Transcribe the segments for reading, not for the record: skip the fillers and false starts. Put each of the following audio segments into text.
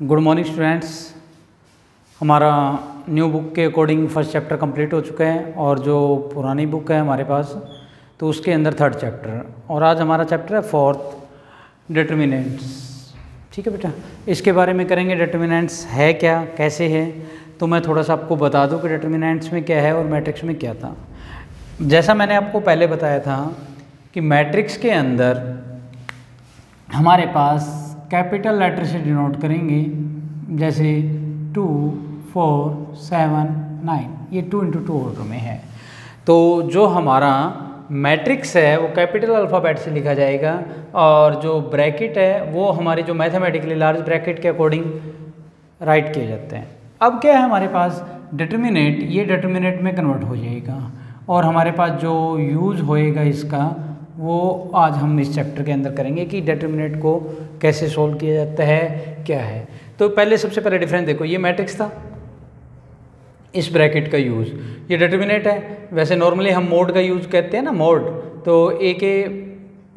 Good morning students. हमारा new book के according first chapter complete हो चुका है और जो पुरानी बुक है हमारे पास तो उसके अंदर थर्ड चैप्टर, और आज हमारा चैप्टर है फोर्थ डिटर्मिनेंट्स। ठीक है बेटा, इसके बारे में करेंगे। डिटर्मिनेंट्स है क्या, कैसे है, तो मैं थोड़ा सा आपको बता दूं कि डिटर्मिनेंट्स में क्या है और मैट्रिक्स में क्या था। जैसा मैंने आपको पहले बताया था कि मैट्रिक्स के अंदर हमारे पास कैपिटल लेटर से डिनोट करेंगे, जैसे 2, 4, 7, 9, ये 2 × 2 ऑर्डर में है। तो जो हमारा मैट्रिक्स है वो कैपिटल अल्फ़ाबेट से लिखा जाएगा, और जो ब्रैकेट है वो हमारे जो मैथमेटिकली लार्ज ब्रैकेट के अकॉर्डिंग राइट किए जाते हैं। अब क्या है हमारे पास डिटर्मिनेंट, ये डिटर्मिनेंट में कन्वर्ट हो जाएगा, और हमारे पास जो यूज़ होएगा इसका वो आज हम इस चैप्टर के अंदर करेंगे कि डिटर्मिनेंट को कैसे सोल्व किया जाता है, क्या है। तो पहले सबसे पहले डिफरेंस देखो, ये मैट्रिक्स था, इस ब्रैकेट का यूज़, ये डिटर्मिनेंट है। वैसे नॉर्मली हम मोड का यूज़ कहते हैं ना, मोड, तो ए के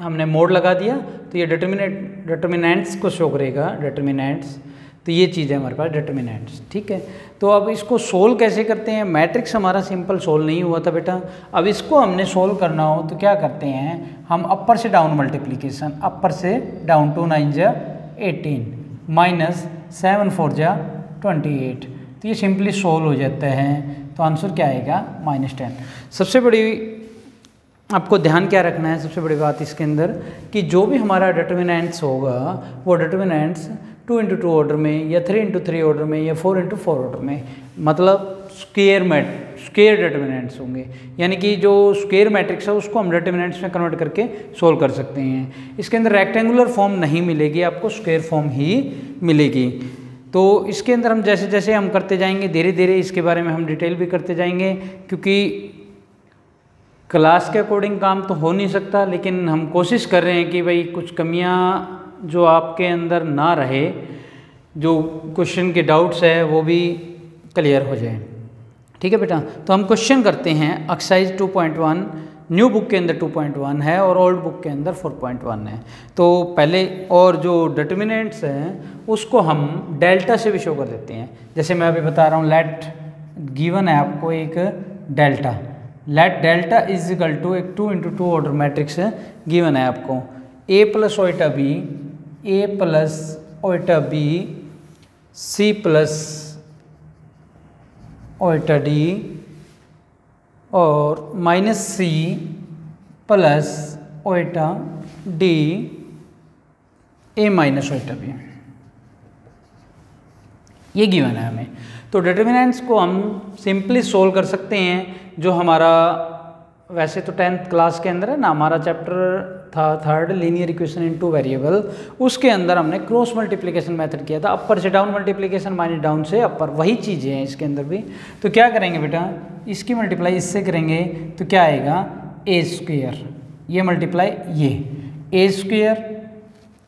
हमने मोड लगा दिया तो ये डिटर्मिनेंट्स को शो करेगा, डिटर्मिनेंट्स। तो ये चीज़ है हमारे पास डिटर्मिनेंट्स। ठीक है, तो अब इसको सोल्व कैसे करते हैं। मैट्रिक्स हमारा सिंपल सोल्व नहीं हुआ था बेटा, अब इसको हमने सोल्व करना हो तो क्या करते हैं हम, अपर से डाउन मल्टीप्लिकेशन, अपर से डाउन, 2 9 जा 18 -7 4 जा 28, तो ये सिंपली सोल्व हो जाता है। तो आंसर क्या आएगा -10। सबसे बड़ी आपको ध्यान क्या रखना है, सबसे बड़ी बात इसके अंदर कि जो भी हमारा डिटर्मिनेंट्स होगा वो डिटर्मिनेंट्स 2 × 2 ऑर्डर में या 3 × 3 ऑर्डर में या 4 × 4 ऑर्डर में, मतलब स्क्वायर डिटर्मिनेंट्स होंगे। यानी कि जो स्क्वायर मैट्रिक्स है उसको हम डिटर्मिनेंट्स में कन्वर्ट करके सोल्व कर सकते हैं। इसके अंदर रेक्टेंगुलर फॉर्म नहीं मिलेगी, आपको स्क्वायर फॉर्म ही मिलेगी। तो इसके अंदर हम जैसे जैसे हम करते जाएंगे धीरे धीरे इसके बारे में हम डिटेल भी करते जाएंगे, क्योंकि क्लास के अकॉर्डिंग काम तो हो नहीं सकता, लेकिन हम कोशिश कर रहे हैं कि भाई कुछ कमियां जो आपके अंदर ना रहे, जो क्वेश्चन के डाउट्स है वो भी क्लियर हो जाए। ठीक है बेटा, तो हम क्वेश्चन करते हैं। एक्सरसाइज 2.1 न्यू बुक के अंदर 2.1 है और ओल्ड बुक के अंदर 4.1 है। तो पहले, और जो डिटर्मिनेंट्स हैं उसको हम डेल्टा से भी शो कर देते हैं। जैसे मैं अभी बता रहा हूँ, लेट गिवन है आपको एक delta, let delta is equal to एक 2 × 2 ऑर्डर मैट्रिक्स गिवन है आपको, a + Oita b, a + Oita b, c + Oita d, और -c + Oita d, a - Oita b, ये गिवन है हमें। तो डिटर्मिनेंट्स को हम सिंपली सोल्व कर सकते हैं। जो हमारा वैसे तो 10th क्लास के अंदर है ना, हमारा चैप्टर था third, linear equation in 2 variable, उसके अंदर हमने क्रॉस मल्टीप्लिकेशन मेथड किया था, अपर से डाउन मल्टीप्लिकेशन माइनस डाउन से अपर, वही चीज़ें हैं इसके अंदर भी। तो क्या करेंगे बेटा, इसकी मल्टीप्लाई इससे करेंगे तो क्या आएगा a², ये मल्टीप्लाई ये a²,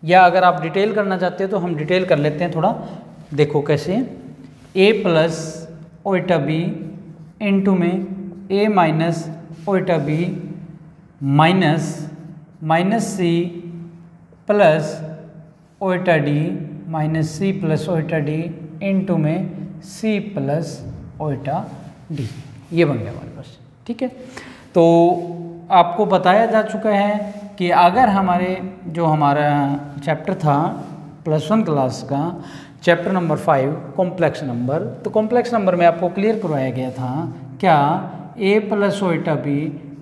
या अगर आप डिटेल करना चाहते हो तो हम डिटेल कर लेते हैं थोड़ा। देखो कैसे, a + ओइटा b इंटू में a - Oita b -c + Oita d, -c + Oita d into में c + ओइटा d, ये बन गया हमारे पास। ठीक है, तो आपको बताया जा चुका है कि अगर हमारे जो हमारा चैप्टर था +1 क्लास का, चैप्टर नंबर 5 कॉम्प्लेक्स नंबर, तो कॉम्प्लेक्स नंबर में आपको क्लियर करवाया गया था क्या, a + ओइटा b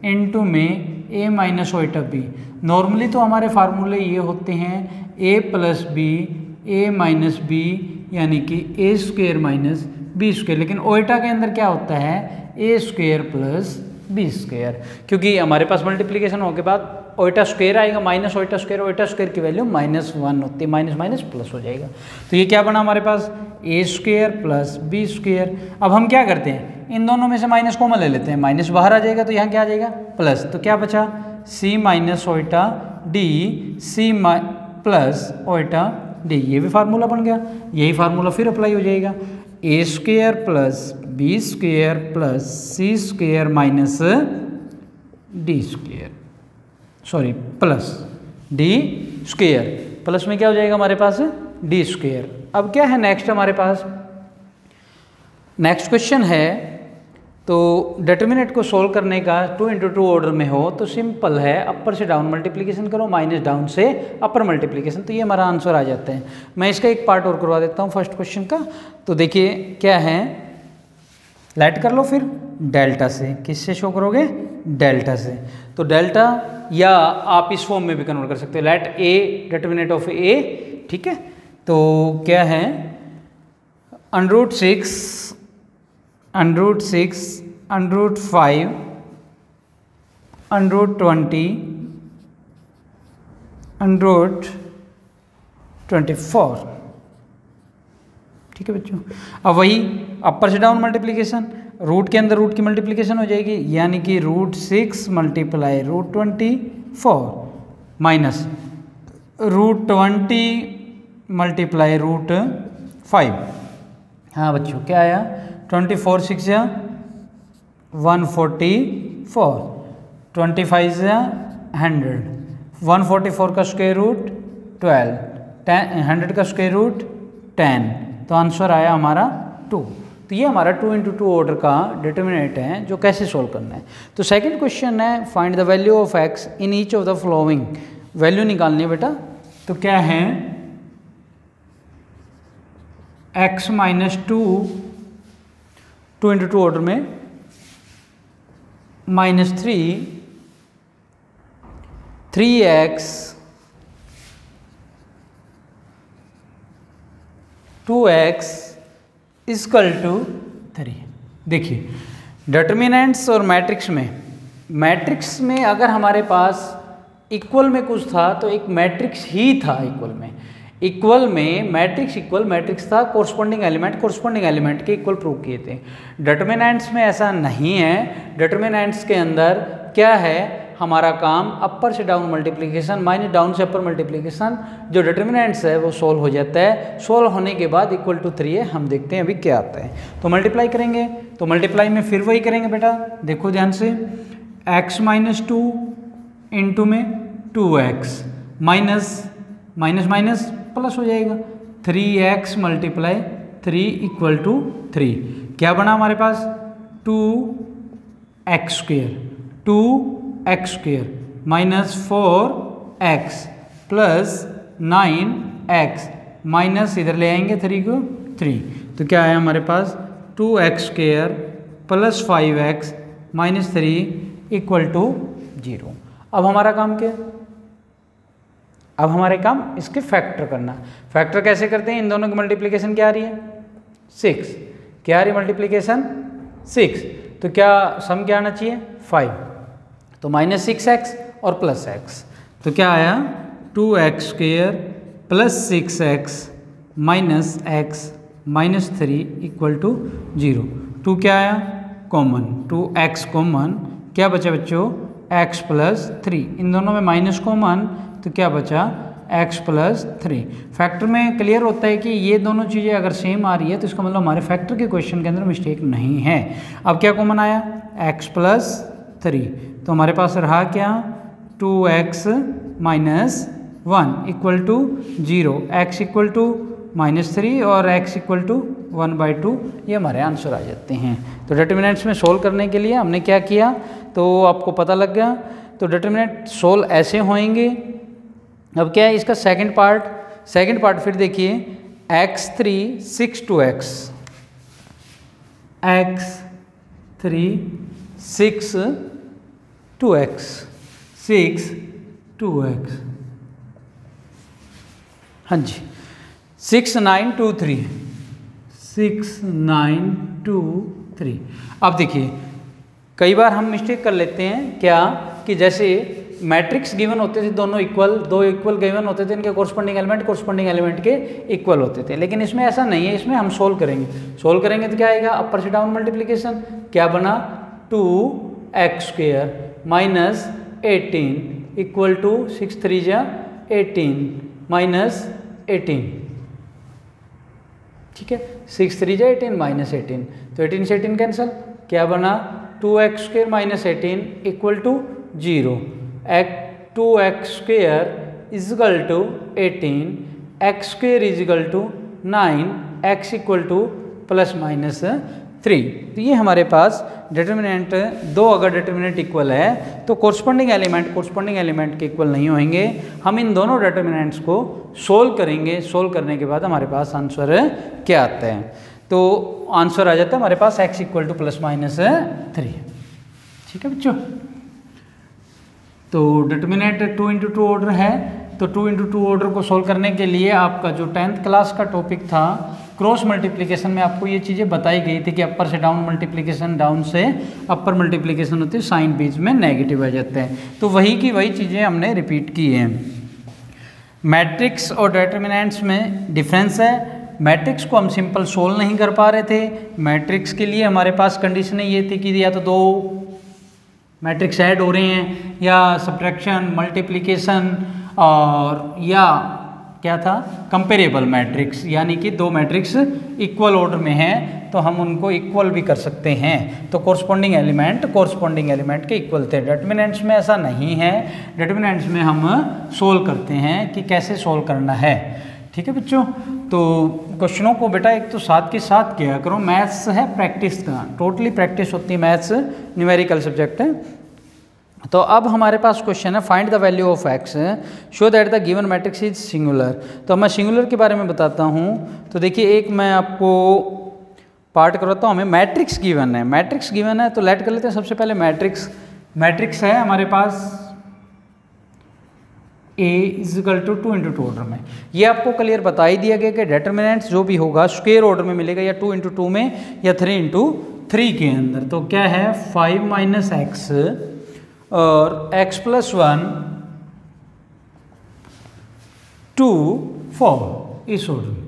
इंटू में a - ओइटा b। नॉर्मली तो हमारे फार्मूले ये होते हैं a + b, a - b, यानी कि a² - b², लेकिन ओइटा के अंदर क्या होता है a² + b², क्योंकि हमारे पास मल्टीप्लिकेशन होने के बाद ओइटा स्क्वायर आएगा, -ओइटा स्क्वायर, ओइटा स्क्वायर की वैल्यू -1 होती है, माइनस प्लस हो जाएगा। तो ये क्या बना हमारे पास a² + b²। अब हम क्या करते हैं, इन दोनों में से माइनस कॉमन ले लेते हैं, माइनस बाहर आ जाएगा तो यहाँ क्या आ जाएगा प्लस, तो क्या बचा c - Oita d, c + Oita d, ये भी फार्मूला बन गया। यही फार्मूला फिर अप्लाई हो जाएगा, a² + b² + c² - d², sorry plus d², plus में क्या हो जाएगा हमारे पास डी स्क्वेयर। अब क्या है नेक्स्ट हमारे पास, नेक्स्ट क्वेश्चन है तो डिटर्मिनेंट को सोल्व करने का 2 × 2 ऑर्डर में हो तो सिंपल है, अपर से डाउन मल्टीप्लिकेशन करो माइनस डाउन से अपर मल्टीप्लिकेशन, तो ये हमारा आंसर आ जाता है। मैं इसका एक पार्ट और करवा देता हूँ फर्स्ट क्वेश्चन का। तो देखिए क्या है, लेट कर लो फिर डेल्टा से, किससे शो करोगे, डेल्टा से। तो डेल्टा या आप इस फॉर्म में भी कन्वर्ट कर सकते हो, लेट ए डिटर्मिनेंट ऑफ ए, ठीक है। तो क्या है √6 √6 √5 √20 √24, ठीक है बच्चों। अब वही अपर से डाउन मल्टीप्लिकेशन, रूट के अंदर रूट की मल्टीप्लिकेशन हो जाएगी, यानी कि √6 मल्टीप्लाई √24 माइनस √20 मल्टीप्लाई √5। हाँ बच्चों क्या आया, 24 6 144, 25 100, 144 का स्क्वायर रूट 12, 100 का स्क्वायर रूट 10, तो आंसर आया हमारा 2। तो ये हमारा 2 × 2 ऑर्डर का डिटर्मिनेंट है जो कैसे सोल्व करना है। तो सेकंड क्वेश्चन है find the value of x in each of the following, value निकालनी है बेटा। तो क्या है x - 2 2 × 2 ऑर्डर में -3 3x 2x इक्वल टू 3। देखिए डिटर्मिनेंट्स और मैट्रिक्स में अगर हमारे पास इक्वल में कुछ था तो एक मैट्रिक्स ही था इक्वल में मैट्रिक्स था, कोरस्पॉन्डिंग एलिमेंट के इक्वल प्रूव किए थे। डिटर्मिनेंट्स में ऐसा नहीं है, डिटर्मिनेंट्स के अंदर क्या है हमारा काम, अपर से डाउन मल्टीप्लिकेशन माइनस डाउन से अपर मल्टीप्लिकेशन, जो डिटर्मिनेंट्स है वो सोल्व हो जाता है। सोल्व होने के बाद इक्वल टू 3 है, हम देखते हैं अभी क्या आता है। तो मल्टीप्लाई करेंगे, तो मल्टीप्लाई में फिर वही करेंगे बेटा, देखो ध्यान से, x - 2 इंटू में 2x माइनस प्लस हो जाएगा, 3x मल्टीप्लाई 3 इक्वल टू 3। क्या बना हमारे पास, 2x square minus 4x plus 9x minus इधर ले आएंगे 3 को 3, तो क्या है हमारे पास 2x square plus 5x minus 3 equal to 0। अब हमारा काम क्या, अब हमारे काम इसके फैक्टर करना। फैक्टर कैसे करते हैं, इन दोनों की मल्टीप्लिकेशन क्या आ रही है 6, क्या आ रही है मल्टीप्लिकेशन 6, तो क्या सम क्या आना चाहिए 5, तो -6x और प्लस x, तो क्या आया 2x square plus 6x minus x minus 3 equal to 0। 2 क्या आया कॉमन, 2x कॉमन, क्या बचा बच्चों x प्लस 3, इन दोनों में माइनस कॉमन, तो क्या बचा x प्लस 3। फैक्टर में क्लियर होता है कि ये दोनों चीज़ें अगर सेम आ रही है तो इसका मतलब हमारे फैक्टर के क्वेश्चन के अंदर मिस्टेक नहीं है। अब क्या कॉमन आया x प्लस 3, तो हमारे पास रहा क्या 2x minus 1 equal to 0, x equal to -3 और x इक्वल टू 1/2, ये हमारे आंसर आ जाते हैं। तो डिटर्मिनेंट्स में सोल्व करने के लिए हमने क्या किया, तो आपको पता लग गया। तो डिटर्मिनेंट सोल्व ऐसे होएंगे। अब क्या है इसका सेकंड पार्ट फिर देखिए, x3 6 2x, x3 6 2x 6 2x, हाँ जी 6 9 2 3 6 9 2 3। अब देखिए कई बार हम मिस्टेक कर लेते हैं क्या, कि जैसे मैट्रिक्स गिवन होते थे, दो इक्वल गिवन होते थे, इनके कोरस्पॉन्डिंग एलिमेंट के इक्वल होते थे, लेकिन इसमें ऐसा नहीं है। इसमें हम सोल्व करेंगे तो क्या आएगा, अपर से डाउन मल्टीप्लिकेशन, क्या बना 2x square minus 18 equal to 6 3 जा 18 माइनस 18, ठीक है 6 3 जा 18 माइनस 18, तो 18 से 18 कैंसल, क्या बना 2x square minus 18 equal to 0, 2x square equal to 18 x square is equal to 9, x equal to plus minus 3। तो ये हमारे पास डिटर्मिनेंट दो, अगर डिटर्मिनेंट इक्वल है तो कोरस्पॉन्डिंग एलिमेंट के इक्वल नहीं होंगे। हम इन दोनों डिटर्मिनेंट्स को सोल्व करेंगे, सोल्व करने के बाद हमारे पास आंसर क्या आता है, तो आंसर आ जाता है हमारे पास x equal to plus minus 3। ठीक है बच्चों, तो डिटर्मिनेंट 2 इंटू 2 ऑर्डर है, तो 2 इंटू 2 ऑर्डर को सोल्व करने के लिए आपका जो 10th क्लास का टॉपिक था क्रॉस मल्टीप्लिकेशन में आपको ये चीज़ें बताई गई थी कि अपर से डाउन मल्टीप्लिकेशन, डाउन से अपर मल्टीप्लिकेशन होती है, साइन बीच में नेगेटिव आ जाते हैं। तो वही की वही चीज़ें हमने रिपीट की हैं। मैट्रिक्स और डिटर्मिनेंट्स में डिफरेंस है। मैट्रिक्स को हम सिंपल सोल्व नहीं कर पा रहे थे। मैट्रिक्स के लिए हमारे पास कंडीशनें ये थी कि या तो दो मैट्रिक्स ऐड हो रहे हैं, या सब्ट्रैक्शन, मल्टीप्लिकेशन, और या क्या था कंपेरेबल मैट्रिक्स, यानी कि दो मैट्रिक्स इक्वल ऑर्डर में हैं तो हम उनको इक्वल भी कर सकते हैं। तो कोरस्पॉन्डिंग एलिमेंट के इक्वल थे। डिटर्मिनेंट्स में ऐसा नहीं है, डिटर्मिनेंट्स में हम सोल्व करते हैं कि कैसे सोल्व करना है। ठीक है बच्चों, तो क्वेश्चनों को बेटा एक तो साथ के साथ किया करो। मैथ्स है प्रैक्टिस का, टोटली प्रैक्टिस होती है, मैथ्स न्यूमेरिकल सब्जेक्ट है। तो अब हमारे पास क्वेश्चन है find the value of x show that the given matrix is singular. तो मैं सिंगुलर के बारे में बताता हूँ। तो देखिए एक मैं आपको पार्ट करवाता हूँ। हमें मैट्रिक्स गिवन है, तो लेट कर लेते हैं। सबसे पहले मैट्रिक्स है हमारे पास A is equal to 2 into 2 order में। ये आपको क्लियर बता ही दिया गया कि डिटर्मिनेंट्स जो भी होगा स्क्वायर ऑर्डर में मिलेगा, या 2 इंटू 2 में या 3 इंटू 3 के अंदर। तो क्या है 5 माइनस एक्स और x प्लस 1 2 4 इस ऑर्डर में।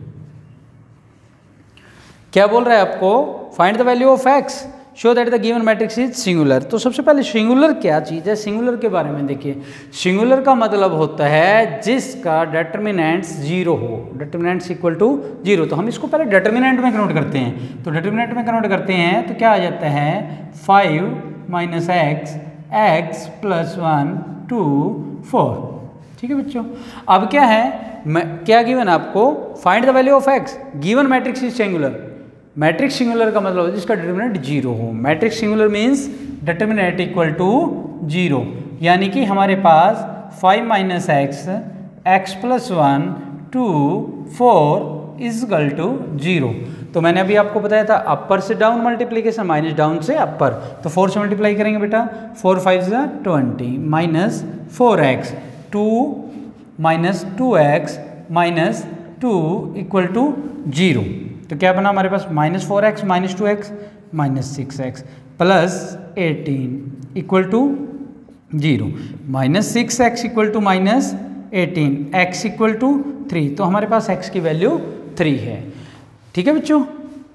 क्या बोल रहा है आपको, find the value of x show that the given matrix is singular. तो सबसे पहले सिंगुलर क्या चीज़ है, सिंगुलर के बारे में देखिए। सिंगुलर का मतलब होता है जिसका डिटर्मिनेंट्स 0 हो, डिटर्मिनेंट्स इक्वल टू 0। तो हम इसको पहले डिटर्मिनेंट में कन्वर्ट करते हैं। तो डिटर्मिनेंट में कन्वर्ट करते हैं तो क्या आ जाता है 5 माइनस एक्स प्लस 1 2 4। ठीक है बच्चों, अब क्या है, क्या गिवन आपको, find the value of x, given matrix is singular. Matrix singular का मतलब है जिसका डिटर्मिनेंट 0 हो। Matrix singular means determinant equal to 0, यानी कि हमारे पास 5 minus x plus 1 2 4 is equal to 0। तो मैंने अभी आपको बताया था अपर से डाउन मल्टीप्लीकेशन, माइनस डाउन से अपर। तो 4 से मल्टीप्लाई करेंगे बेटा, 4 5 20 minus 4x 2 minus 2x minus 2 equal to 0। तो क्या बना हमारे पास minus 4x minus 2x minus 6x plus 18 equal to 0, minus 6x equal to minus 18, x equal to 3। तो हमारे पास x की वैल्यू 3 है। ठीक है बच्चों,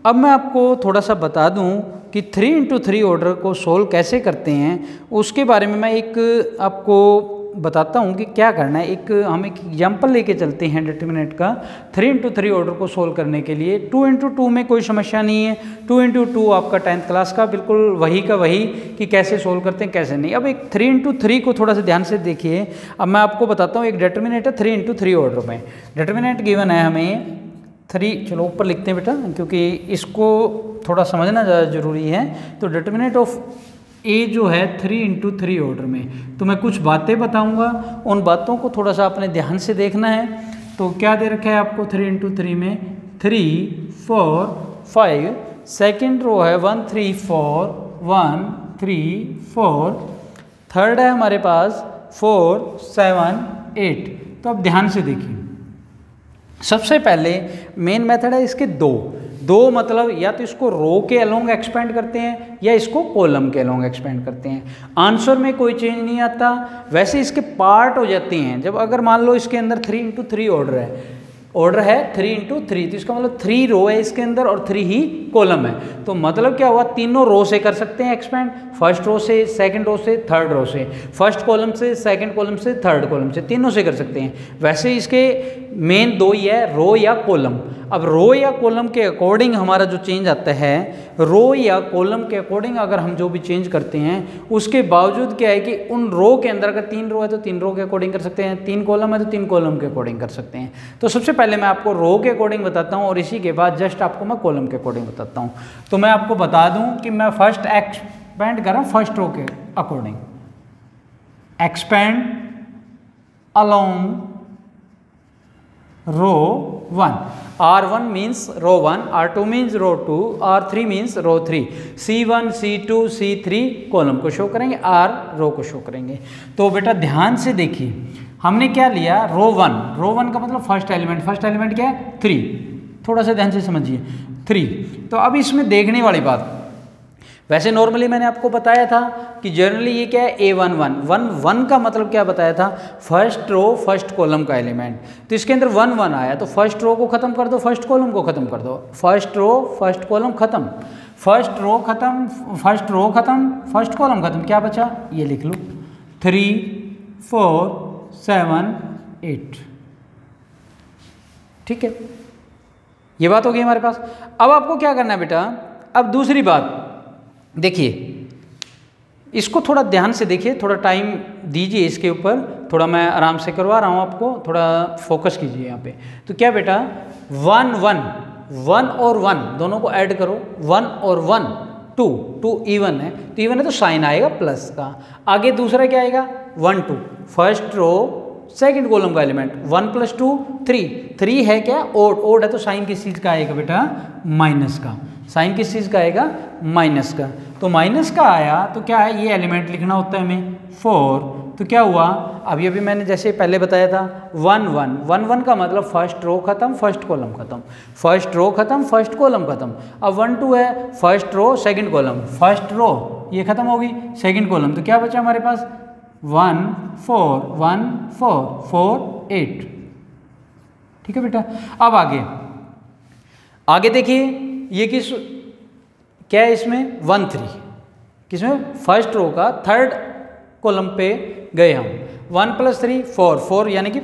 अब मैं आपको थोड़ा सा बता दूं कि 3 इंटू 3 ऑर्डर को सोल्व कैसे करते हैं, उसके बारे में मैं एक आपको बताता हूं कि क्या करना है। हम एक एग्जाम्पल लेके चलते हैं डिटर्मिनेंट का। 3 इंटू 3 ऑर्डर को सोल्व करने के लिए 2 इंटू 2 में कोई समस्या नहीं है। 2 इंटू 2 आपका 10th क्लास का बिल्कुल वही का वही कि कैसे सोल्व करते हैं कैसे नहीं। अब एक 3 इंटू 3 को थोड़ा सा ध्यान से देखिए। अब मैं आपको बताता हूँ, एक डिटर्मिनेंट है 3 इंटू 3 ऑर्डर में। डिटर्मिनेंट गिवन है हमें 3, चलो ऊपर लिखते हैं बेटा क्योंकि इसको थोड़ा समझना ज़्यादा जरूरी है। तो डिटर्मिनेंट ऑफ ए जो है 3 इंटू 3 ऑर्डर में, तो मैं कुछ बातें बताऊंगा, उन बातों को थोड़ा सा अपने ध्यान से देखना है। तो क्या दे रखा है आपको 3 इंटू 3 में, 3 4 5, सेकेंड रो है 1 3 4 1 3 4, थर्ड है हमारे पास 4 7 8। तो अब ध्यान से देखिए, सबसे पहले मेन मेथड है इसके दो मतलब या तो इसको रो के अलोंग एक्सपेंड करते हैं या इसको कॉलम के अलोंग एक्सपेंड करते हैं। आंसर में कोई चेंज नहीं आता, वैसे इसके पार्ट हो जाते हैं। जब अगर मान लो इसके अंदर 3 इंटू 3 ऑर्डर है 3 इंटू 3, तो इसका मतलब 3 रो है इसके अंदर और 3 ही कॉलम है। तो मतलब क्या हुआ, तीनों रो से कर सकते हैं एक्सपेंड, फर्स्ट रो से, सेकंड रो से, थर्ड रो से, फर्स्ट कॉलम से, सेकंड कॉलम से, थर्ड कॉलम से, तीनों से कर सकते हैं। वैसे इसके मेन दो ही है, रो या कॉलम। अब रो या कॉलम के अकॉर्डिंग हमारा जो चेंज आता है, रो या कॉलम के अकॉर्डिंग अगर हम जो भी चेंज करते हैं उसके बावजूद क्या है कि उन रो के अंदर अगर 3 रो है तो 3 रो के अकॉर्डिंग कर सकते हैं, 3 कॉलम है तो 3 कॉलम के अकॉर्डिंग कर सकते हैं। तो सबसे पहले मैं आपको रो के अकॉर्डिंग बताता हूँ और इसी के बाद जस्ट आपको मैं कॉलम के अकॉर्डिंग बताता हूँ। तो मैं आपको बता दूँ कि मैं फर्स्ट एक्सपेंड कर रहा हूँ फर्स्ट रो के अकॉर्डिंग। एक्सपेंड अलोंग रो 1, R1 means row 1, R2 means row 2, R3 means row 3, C1, C2, C3 column को शो करेंगे, R रो को शो करेंगे। तो बेटा ध्यान से देखिए, हमने क्या लिया, रो 1, रो 1 का मतलब फर्स्ट एलिमेंट क्या है 3, थोड़ा सा ध्यान से समझिए 3। तो अब इसमें देखने वाली बात, वैसे नॉर्मली मैंने आपको बताया था कि जनरली ये क्या है A11 का मतलब क्या बताया था, फर्स्ट रो फर्स्ट कॉलम का एलिमेंट। तो इसके अंदर 1 1 आया तो फर्स्ट रो को खत्म कर दो, फर्स्ट कॉलम को खत्म कर दो, फर्स्ट रो फर्स्ट कॉलम खत्म, फर्स्ट रो खत्म, फर्स्ट रो खत्म, फर्स्ट कॉलम खत्म, क्या बचा ये लिख लो 3 4 7 8। ठीक है, ये बात हो गई हमारे पास। अब आपको क्या करना है बेटा, अब दूसरी बात देखिए, इसको थोड़ा ध्यान से देखिए, थोड़ा टाइम दीजिए इसके ऊपर, थोड़ा मैं आराम से करवा रहा हूँ आपको, थोड़ा फोकस कीजिए यहाँ पे। तो क्या बेटा 1 और 1 दोनों को ऐड करो, 1 और 1 2 इवन है, तो इवन है तो साइन आएगा प्लस का। आगे दूसरा क्या आएगा 1 2, फर्स्ट रो सेकंड कॉलम का एलिमेंट, 1 + 2 3 है क्या ओड है तो साइन किस चीज़ का आएगा बेटा माइनस का, साइन किस चीज़ का आएगा माइनस का। तो माइनस का आया तो क्या है, ये एलिमेंट लिखना होता है हमें 4। तो क्या हुआ, अभी मैंने जैसे पहले बताया था 1 1 का मतलब फर्स्ट रो खत्म फर्स्ट कॉलम खत्म, फर्स्ट रो खत्म फर्स्ट कॉलम खत्म। अब 1 2 है, first row second column, first row ये खत्म होगी, सेकंड कॉलम, तो क्या बचा हमारे पास 1 4 4 8। ठीक है बेटा। अब आगे देखिए, ये क्या है इसमें 1 3, किसमें फर्स्ट रो का थर्ड कॉलम पे गए हम, 1 + 3 4 यानी कि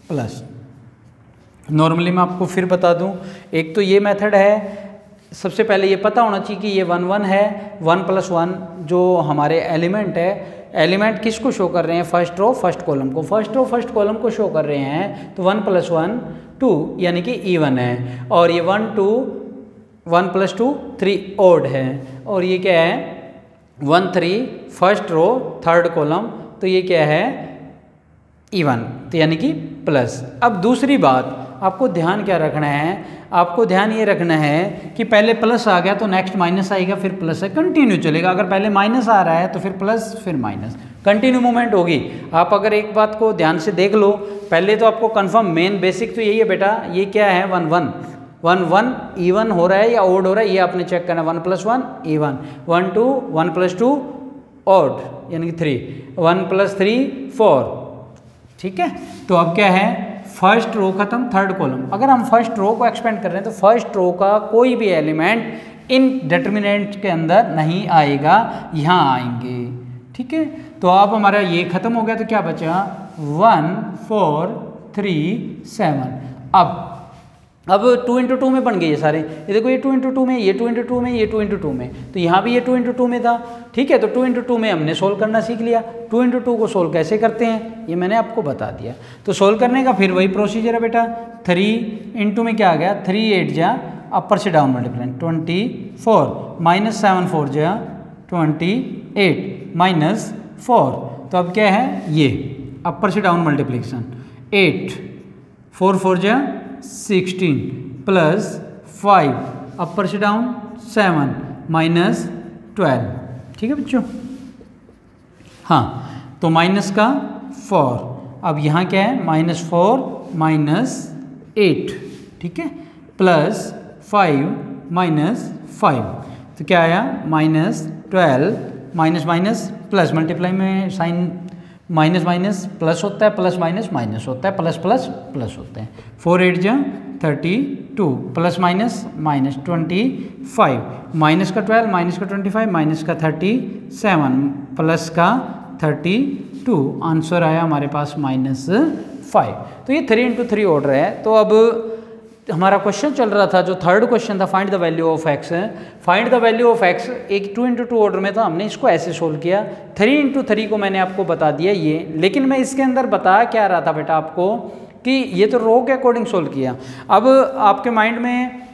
प्लस। नॉर्मली मैं आपको फिर बता दूं, एक तो ये मेथड है, सबसे पहले ये पता होना चाहिए कि ये 1 1 है, 1 + 1 जो हमारे एलिमेंट है, एलिमेंट किसको शो कर रहे हैं, फर्स्ट रो फर्स्ट कॉलम को, फर्स्ट रो फर्स्ट कॉलम को शो कर रहे हैं, तो 1 + 1 2 यानी कि इवन है, और ये 1 + 2 3 ओड है, और ये क्या है 1 3 फर्स्ट रो थर्ड कॉलम, तो ये क्या है इवन, तो यानी कि प्लस। अब दूसरी बात आपको ध्यान क्या रखना है, आपको ध्यान ये रखना है कि पहले प्लस आ गया तो नेक्स्ट माइनस आएगा, फिर प्लस है, कंटिन्यू चलेगा। अगर पहले माइनस आ रहा है तो फिर प्लस फिर माइनस, कंटिन्यू मूवमेंट होगी। आप अगर एक बात को ध्यान से देख लो, पहले तो आपको कंफर्म मेन बेसिक तो यही है बेटा, ये क्या है 1 1 इवन हो रहा है या ओड हो रहा है, ये आपने चेक करना। 1 + 1 इवन, 1 2 1 + 2 ओड यानी कि 3, 1 + 3 4। ठीक है, तो अब क्या है फर्स्ट रो खत्म थर्ड कॉलम। अगर हम फर्स्ट रो को एक्सपेंड कर रहे हैं तो फर्स्ट रो का कोई भी एलिमेंट इन डिटर्मिनेंट के अंदर नहीं आएगा, यहाँ आएंगे। ठीक है, तो अब हमारा ये खत्म हो गया, तो क्या बचा 1 4 3 7। अब 2 × 2 में बन गए ये सारे, ये देखो ये 2 × 2 में, ये 2 × 2 में, ये 2 × 2 में, तो यहाँ भी ये 2 × 2 में था। ठीक है, तो 2 × 2 में हमने सोल्व करना सीख लिया। 2 × 2 को सोल्व कैसे करते हैं ये मैंने आपको बता दिया। तो सोल्व करने का फिर वही प्रोसीजर है बेटा, 3 × में क्या आ गया 3 8 जा अपर से डाउन मल्टीप्लाई 24, -7 4 जा 28 -4। तो अब क्या है ये अपर से डाउन मल्टीप्लिकेशन 8 4 4 जा 16 +5 अपर से डाउन 7 -12। ठीक है बच्चों, हाँ, तो माइनस का 4, अब यहाँ क्या है -4 -8। ठीक है, +5 -5, तो क्या आया -12 प्लस मल्टीप्लाई में साइन माइनस प्लस होता है, प्लस माइनस होता है, प्लस प्लस होते हैं। 4 8 जा 32 +- -25, माइनस का 12 माइनस का 25 माइनस का 37 प्लस का 32, आंसर आया हमारे पास 5। तो ये 3 × 3 ऑर्डर है। तो अब हमारा क्वेश्चन चल रहा था, जो थर्ड क्वेश्चन था, find the value of x. Find the value of x एक 2 × 2 ऑर्डर में था, हमने इसको ऐसे सोल्व किया। 3 × 3 को मैंने आपको बता दिया ये, लेकिन मैं इसके अंदर बता क्या रहा था बेटा आपको कि ये तो रो के अकॉर्डिंग सोल्व किया। अब आपके माइंड में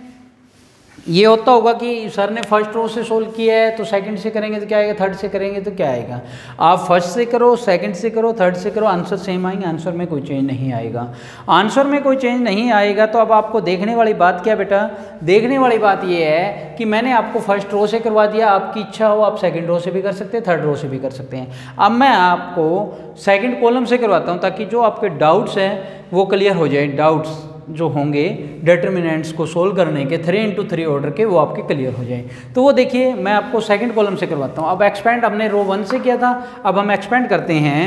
ये होता होगा कि सर ने फर्स्ट रो से सोल्व किया है तो सेकंड से करेंगे तो क्या आएगा, थर्ड से करेंगे तो क्या आएगा। आप फर्स्ट से करो, सेकंड से करो, थर्ड से करो, आंसर सेम आएंगे, आंसर में कोई चेंज नहीं आएगा। आंसर में कोई चेंज नहीं आएगा तो अब आपको देखने वाली बात क्या बेटा, देखने वाली बात ये है कि मैंने आपको फर्स्ट रो से करवा दिया, आपकी इच्छा हो आप सेकंड रो से भी कर सकते हैं, थर्ड रो से भी कर सकते हैं। अब मैं आपको सेकंड कॉलम से करवाता हूँ ताकि जो आपके डाउट्स हैं वो क्लियर हो जाए। डाउट्स जो होंगे डिटर्मिनेंट्स को सोल्व करने के 3 × 3 ऑर्डर के, वो आपके क्लियर हो जाए। तो वो देखिए मैं आपको सेकंड कॉलम से करवाता हूँ। अब एक्सपेंड हमने रो 1 से किया था, अब हम एक्सपेंड करते हैं।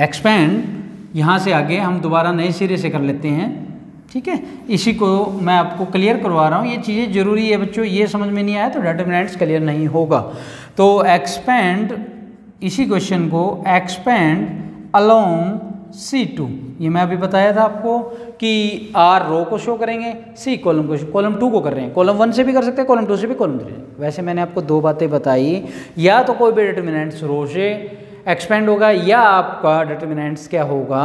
एक्सपेंड यहाँ से आगे हम दोबारा नए सिरे से कर लेते हैं, ठीक है। इसी को मैं आपको क्लियर करवा रहा हूँ, ये चीज़ें जरूरी है बच्चों, ये समझ में नहीं आया तो डिटर्मिनेंट्स क्लियर नहीं होगा। तो एक्सपेंड, इसी क्वेश्चन को एक्सपेंड अलोंग C2, ये मैं अभी बताया था आपको कि R रो को शो करेंगे, C कॉलम को, कॉलम 2 को कर रहे हैं। कॉलम 1 से भी कर सकते हैं, कॉलम 2 से भी, कॉलम 3। वैसे मैंने आपको 2 बातें बताई, या तो कोई भी डिटर्मिनेंट्स रो से एक्सपेंड होगा या आपका डिटर्मिनेंट्स क्या होगा,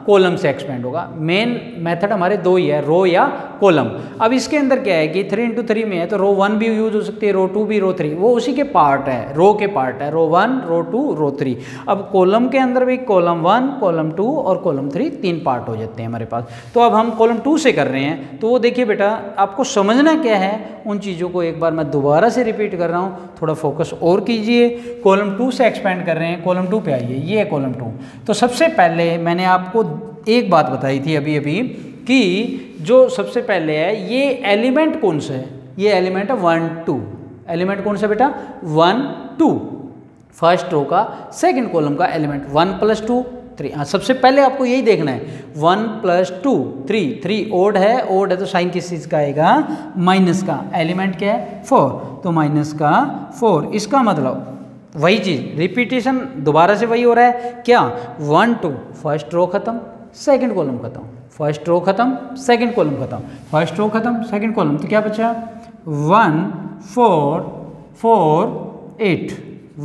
कॉलम से एक्सपेंड होगा। मेन मेथड हमारे 2 ही है, रो या कॉलम। अब इसके अंदर क्या है कि 3 × 3 में है तो रो 1 भी यूज हो सकती है, रो 2 भी, रो 3, वो उसी के पार्ट है, रो के पार्ट है, रो 1, रो 2, रो 3। अब कॉलम के अंदर भी कॉलम 1, कॉलम 2 और कॉलम 3 3 पार्ट हो जाते हैं हमारे पास। तो अब हम कॉलम 2 से कर रहे हैं, तो वो देखिए बेटा आपको समझना क्या है उन चीज़ों को, एक बार मैं दोबारा से रिपीट कर रहा हूँ, थोड़ा फोकस और कीजिए। कॉलम 2 से एक्सपेंड कर रहे हैं, कॉलम 2 पे आइए, ये है कॉलम 2। तो सबसे पहले मैंने आपको एक बात बताई थी अभी अभी कि जो सबसे पहले है ये एलिमेंट कौन सा है, ये एलिमेंट है 1 2। एलिमेंट कौन सा बेटा, 1 2, फर्स्ट रो का सेकंड कॉलम का एलिमेंट 1 + 2 3। हाँ, सबसे पहले आपको यही देखना है, 1 + 2 3, 3 ओड है, ओड है तो साइन किस चीज़ का आएगा, माइनस का। एलिमेंट क्या है, 4, तो माइनस का 4। इसका मतलब वही चीज़ रिपीटेशन दोबारा से वही हो रहा है क्या, 1 2, फर्स्ट रो खत्म, सेकंड कॉलम खत्म, फर्स्ट रो खत्म, सेकंड कॉलम खत्म, फर्स्ट रो खत्म, सेकंड कॉलम। तो क्या बचा, 1 4 4 8,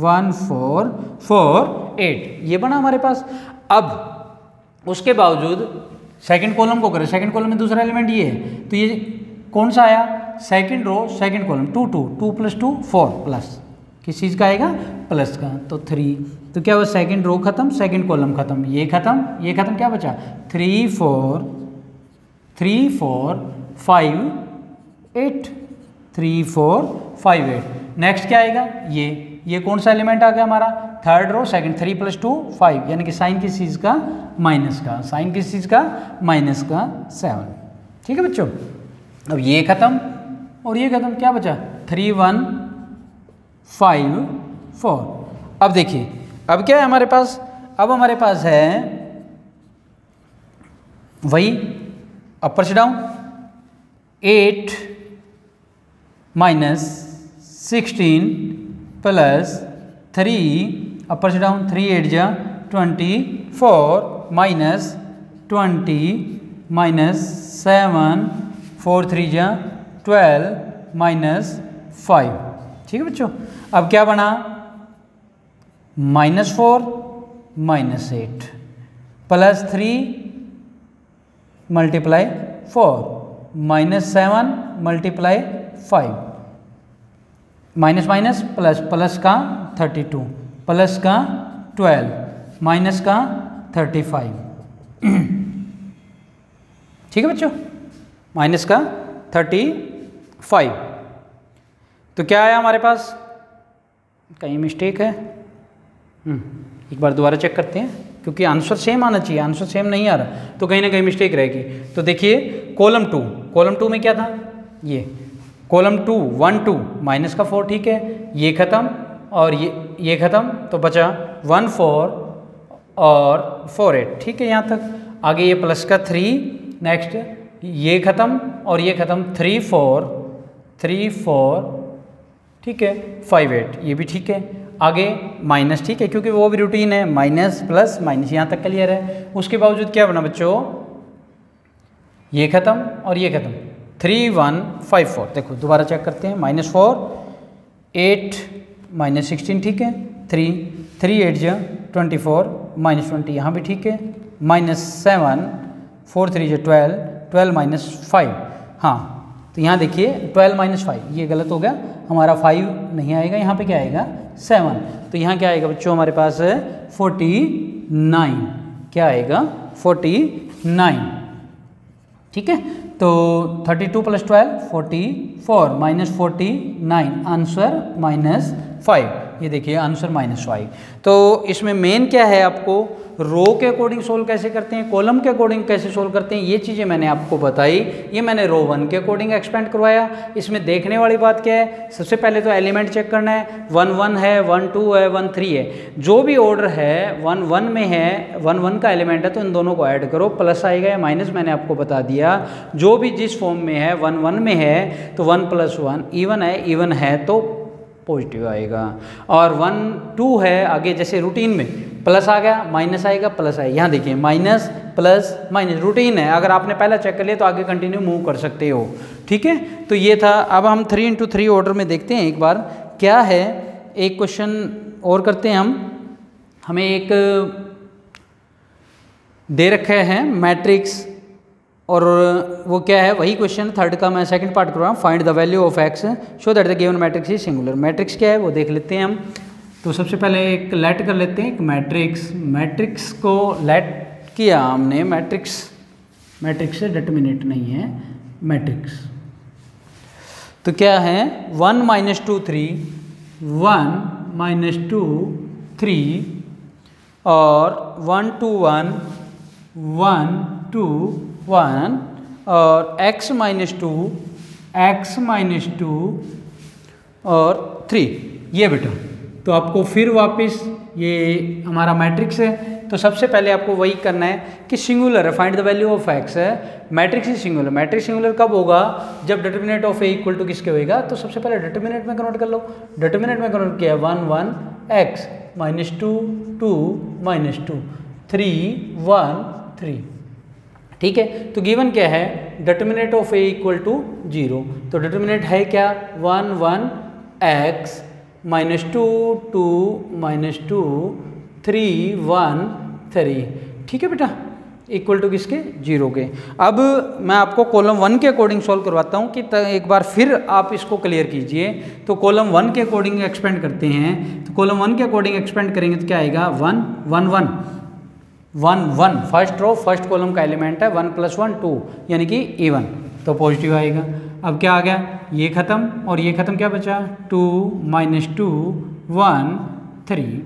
1 4 4 8, ये बना हमारे पास। अब उसके बावजूद सेकंड कॉलम को करें, सेकंड कॉलम में दूसरा एलिमेंट ये है, तो ये कौन सा आया, second row second column, 2 2 2 + 2 4 plus किस चीज़ का आएगा, प्लस का, तो 3। तो क्या हुआ, सेकंड रो खत्म, सेकंड कॉलम खत्म, ये खत्म, ये खत्म, क्या बचा 3 4 3 4 5 8, 3 4 5 8। नेक्स्ट क्या आएगा, ये कौन सा एलिमेंट आ गया हमारा, थर्ड रो सेकंड, 3 + 2 5, यानी कि साइन किस चीज़ का, माइनस का, साइन किस चीज़ का, माइनस का 7। ठीक है बच्चों। अब ये खत्म और ये खत्म, क्या बचा 3 1 5 4। अब देखिए अब क्या है हमारे पास, अब हमारे पास है वही अपर से डाउन, 8 - 16 + 3 अपर से डाउन, 3 8 जा 24 -20 -7 4 3 जा 12 -5। ठीक है बच्चों। अब क्या बना, -4 -8 + 3 × 4 -7 × 5, माइनस माइनस प्लस, प्लस का 32 प्लस का 12 माइनस का 35। ठीक है बच्चों, माइनस का 35। तो क्या आया हमारे पास, कहीं मिस्टेक है, एक बार दोबारा चेक करते हैं क्योंकि आंसर सेम आना चाहिए, आंसर सेम नहीं आ रहा तो कहीं ना कहीं मिस्टेक रहेगी। तो देखिए कॉलम 2 में क्या था, ये कॉलम 2 1 2 माइनस का 4, ठीक है, ये खत्म और ये खत्म, तो बचा 1 4 और 4 8, ठीक है यहाँ तक। आगे ये प्लस का 3, नेक्स्ट ये खत्म और ये खत्म, 3 4 3 4, ठीक है, 5 8, ये भी ठीक है। आगे माइनस, ठीक है, क्योंकि वो भी रूटीन है, माइनस प्लस माइनस, यहाँ तक क्लियर है। उसके बावजूद क्या बना बच्चों, ये खत्म और ये खत्म, 3 1 5 4। देखो दोबारा चेक करते हैं, -4 8 -16, ठीक है, 3 8 24 -20, यहाँ भी ठीक है, -7 4 3 12 12 -5। हाँ तो यहाँ देखिए 12 -5 ये गलत हो गया, हमारा 5 नहीं आएगा, यहाँ पे क्या आएगा 7। तो यहाँ क्या आएगा बच्चों हमारे पास 49, क्या आएगा 49, ठीक है। तो 32 + 12 44 -49, आंसर -5। ये देखिए आंसर -5। तो इसमें मेन क्या है, आपको रो के अकॉर्डिंग सोल्व कैसे करते हैं, कॉलम के अकॉर्डिंग कैसे सोल्व करते हैं, ये चीज़ें मैंने आपको बताई। ये मैंने रो 1 के अकॉर्डिंग एक्सपेंड करवाया। इसमें देखने वाली बात क्या है, सबसे पहले तो एलिमेंट चेक करना है, 1 1 है, 1 2 है, 1 3 है। जो भी ऑर्डर है 1 1 में है, 1 1 का एलिमेंट है, तो इन दोनों को ऐड करो, प्लस आएगा या माइनस मैंने आपको बता दिया। जो भी जिस फॉर्म में है 1 1 में है तो 1 + 1 इवन है तो पॉजिटिव आएगा, और 1 2 है आगे जैसे रूटीन में प्लस आ गया माइनस आएगा, प्लस आएगा। यहाँ देखिए माइनस प्लस माइनस रूटीन है, अगर आपने पहला चेक कर लिया तो आगे कंटिन्यू मूव कर सकते हो, ठीक है। तो ये था। अब हम 3 × 3 ऑर्डर में देखते हैं एक बार क्या है। एक क्वेश्चन और करते हैं हमें एक दे रखे हैं मैट्रिक्स, और वो क्या है, वही क्वेश्चन 3rd का मैं सेकंड पार्ट कर रहा हूँ, find the value of x show that the given matrix is singular. Matrix क्या है वो देख लेते हैं हम। तो सबसे पहले एक लेट कर लेते हैं, एक मैट्रिक्स को लेट किया हमने, मैट्रिक्स से डिटरमिनेंट नहीं है मैट्रिक्स। तो क्या है 1 - 2 3 1 - 2 3 और 1 2 1 1 2 1 और x - 2 और 3, ये बेटा। तो आपको फिर वापस ये हमारा मैट्रिक्स है, तो सबसे पहले आपको वही करना है कि सिंगुलर है, find the value of x है, मैट्रिक्स ही सिंगुलर। मैट्रिक्स सिंगुलर कब होगा, जब determinant of a equal to किसके होएगा, तो सबसे पहले डिटरमिनेंट में कन्वर्ट कर लो। डिटरमिनेंट में कन्वर्ट किया 1 1 x -2 2 -2 3 1 3, ठीक है। तो गिवन क्या है, determinant of a equal to 0। तो डिटरमिनेंट है क्या 1 1 x -2 2 -2 3 1 3, ठीक है बेटा, इक्वल टू किसके 0 के। अब मैं आपको कॉलम 1 के अकॉर्डिंग सॉल्व करवाता हूँ कि एक बार फिर आप इसको क्लियर कीजिए। तो कॉलम 1 के अकॉर्डिंग एक्सपेंड करते हैं, तो कॉलम 1 के अकॉर्डिंग एक्सपेंड करेंगे तो क्या आएगा 1 1 1 1 1, फर्स्ट रो फर्स्ट कॉलम का एलिमेंट है, 1 + 1 2 यानी कि इवन, तो पॉजिटिव आएगा। अब क्या आ गया, ये खत्म और ये खत्म, क्या बचा 2 - 2 1 3।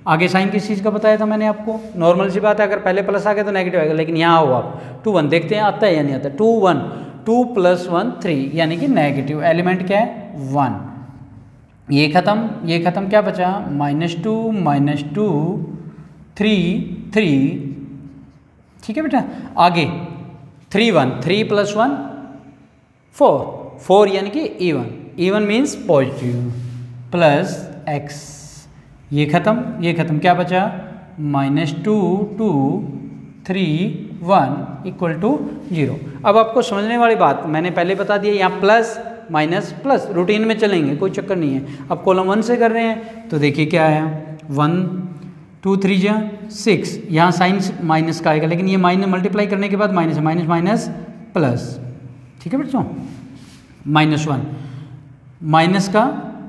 आगे साइन किस चीज़ का बताया था मैंने आपको, नॉर्मल सी बात है, अगर पहले प्लस आ गया तो नेगेटिव आएगा, लेकिन यहाँ आओ आप 2 1 देखते हैं आता है या नहीं आता। 2 1 2 + 1 3 यानी कि नेगेटिव, एलिमेंट क्या है 1। ये खत्म क्या बचा -2 - 2 3 3, ठीक है बेटा। आगे 3 1 3 + 1 4 यानी कि even means positive plus x। ये खत्म क्या बचा -2 2 3 1 इक्वल टू 0। अब आपको समझने वाली बात मैंने पहले बता दिया, यहाँ प्लस माइनस प्लस रूटीन में चलेंगे, कोई चक्कर नहीं है। अब कॉलम 1 से कर रहे हैं तो देखिए क्या आया 1 2 3 6, यहाँ साइन माइनस का आएगा, लेकिन ये माइनस मल्टीप्लाई करने के बाद माइनस माइनस प्लस, ठीक है बच्चों। -1 माइनस का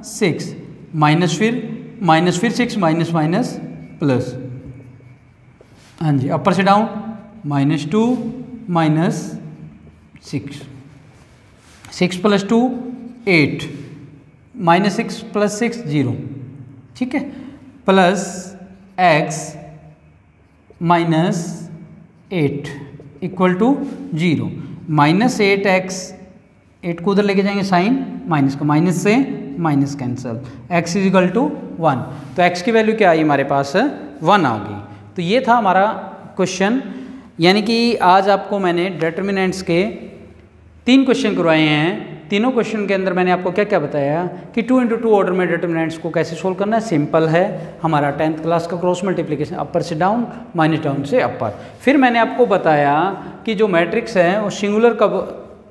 6 माइनस फिर 6 माइनस प्लस, हाँ जी, अपर से डाउन -2 -6 6 + 2 8 -6 + 6 0, ठीक है, plus x -8 equal to 0। -8x 8 को उधर लेके जाएंगे साइन माइनस का, माइनस से माइनस कैंसल, x = 1। तो x की वैल्यू क्या आई हमारे पास 1 आ गई। तो ये था हमारा क्वेश्चन, यानी कि आज आपको मैंने डिटरमिनेंट्स के 3 क्वेश्चन करवाए हैं। तीनों क्वेश्चन के अंदर मैंने आपको क्या क्या बताया कि 2 × 2 ऑर्डर में डिटर्मिनेंट्स को कैसे सोल्व करना है। सिंपल है, हमारा 10th क्लास का क्रॉस मल्टीप्लिकेशन, अपर से डाउन माइनस डाउन से अपर। फिर मैंने आपको बताया कि जो मैट्रिक्स है वो सिंगुलर कब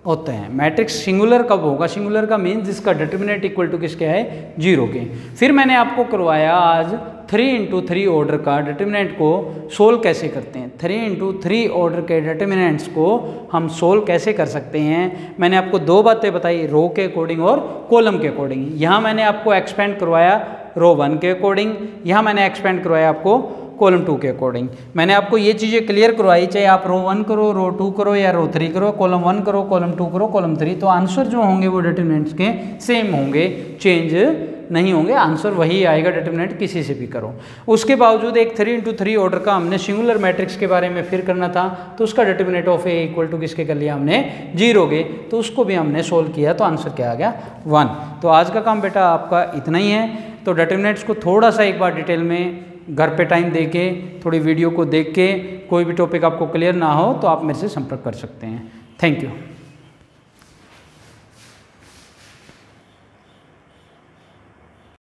होते हैं। मैट्रिक्स सिंगुलर कब होगा, सिंगुलर का मीन जिसका डिटर्मिनेंट इक्वल टू किसके है, 0 के। फिर मैंने आपको करवाया आज 3 × 3 ऑर्डर का डिटर्मिनेंट को सोल्व कैसे करते हैं। 3 × 3 ऑर्डर के डिटर्मिनेंट्स को हम सोल्व कैसे कर सकते हैं। मैंने आपको दो बातें बताई, रो के अकॉर्डिंग और कॉलम के अकॉर्डिंग। यहाँ मैंने आपको एक्सपेंड करवाया रो 1 के अकॉर्डिंग, यहाँ मैंने एक्सपेंड करवाया आपको कॉलम 2 के अकॉर्डिंग। मैंने आपको ये चीज़ें क्लियर करवाई, चाहे आप रो 1 करो, रो 2 करो या रो 3 करो, कॉलम 1 करो, कॉलम 2 करो, कॉलम 3, तो आंसर जो होंगे वो डिटर्मिनेंट्स के सेम होंगे, चेंज नहीं होंगे, आंसर वही आएगा डिटर्मिनेंट किसी से भी करो। उसके बावजूद एक 3 × 3 ऑर्डर का हमने सिंगुलर मैट्रिक्स के बारे में फिर करना था, तो उसका determinant of A equal to किसके कर लिया हमने, 0 के। तो उसको भी हमने सोल्व किया, तो आंसर क्या आ गया, 1। तो आज का काम बेटा आपका इतना ही है। तो डिटर्मिनेंट्स को थोड़ा सा एक बार डिटेल में घर पे टाइम दे के, थोड़ी वीडियो को देख के, कोई भी टॉपिक आपको क्लियर ना हो तो आप मेरे से संपर्क कर सकते हैं। Thank you.